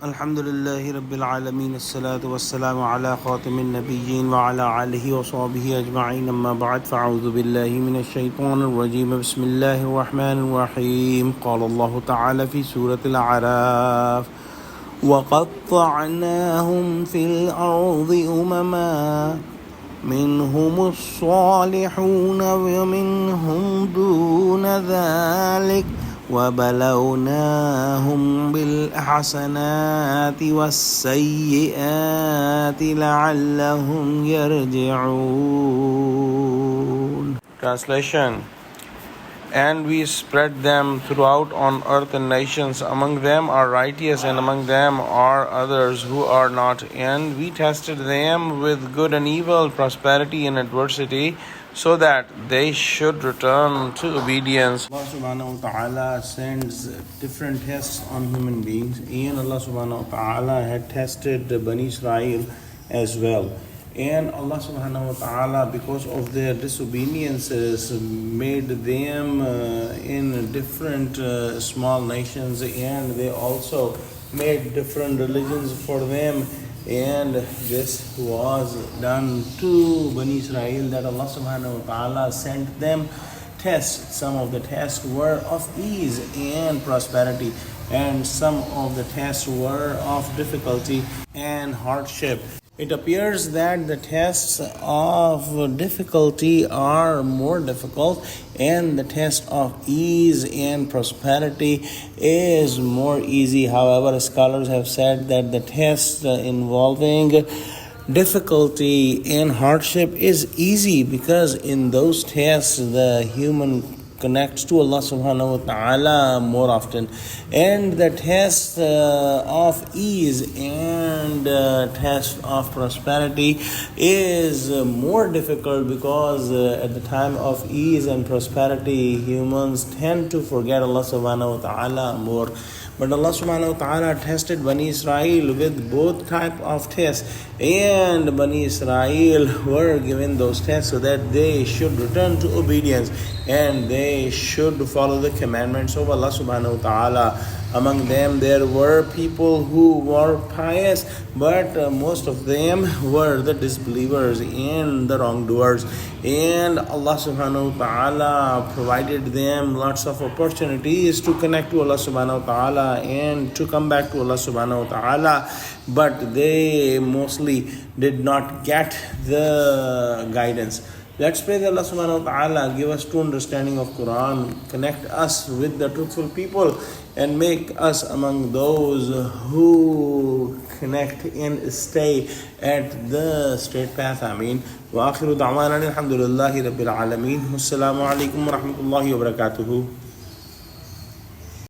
Alhamdulillahi Rabbil Alameen. As-salatu was-salamu ala khatamin nabiyyin wa ala alihi wa sahbihi ajma'in. Amma ba'd. Fa'udhu billahi minash shaitanir rajim. Bismillahir rahmanir rahim. Qala Allah ta'ala fi Surah Al-Aaraf. وَقَطَّعْنَاهُمْ فِي الْأَرْضِ أُمَمًا مِنْهُمُ الصَّالِحُونَ وَمِنْهُمْ دُونَ ذَلِكَ وَبَلَوْنَاهُمْ بِالْحَسَنَاتِ وَالسَّيِّئَاتِ لَعَلَّهُمْ يَرْجِعُونَ. Translation: And we spread them throughout on earth and nations. Among them are righteous, and among them are others who are not. And we tested them with good and evil, prosperity and adversity, so that they should return to obedience. Allah subhanahu wa ta'ala sends different tests on human beings, and Allah subhanahu wa ta'ala had tested Bani Israel as well. And Allah subhanahu wa ta'ala, because of their disobediences, made them in different small nations, and they also made different religions for them. And this was done to Bani Israel, that Allah subhanahu wa ta'ala sent them tests. Some of the tests were of ease and prosperity, and some of the tests were of difficulty and hardship. It appears that the tests of difficulty are more difficult, and the test of ease and prosperity is more easy. However, scholars have said that the test involving difficulty and hardship is easy, because in those tests the human connects to Allah subhanahu wa ta'ala more often, and the test of ease and test of prosperity is more difficult, because at the time of ease and prosperity humans tend to forget Allah subhanahu wa ta'ala more. But Allah subhanahu wa ta'ala tested Bani Israel with both type of tests, and Bani Israel were given those tests so that they should return to obedience, and they should follow the commandments of Allah subhanahu wa ta'ala. Among them there were people who were pious, but most of them were the disbelievers and the wrongdoers. And Allah subhanahu wa ta'ala provided them lots of opportunities to connect to Allah subhanahu wa ta'ala and to come back to Allah subhanahu wa ta'ala, but they mostly did not get the guidance. Let's pray that Allah subhanahu wa ta'ala give us true understanding of Quran, connect us with the truthful people, and make us among those who connect and stay at the straight path. Ameen. Wa akhiru da'wana alhamdulillahi rabbil alameen. Wassalamu alaikum wa rahmatullahi wa barakatuhu.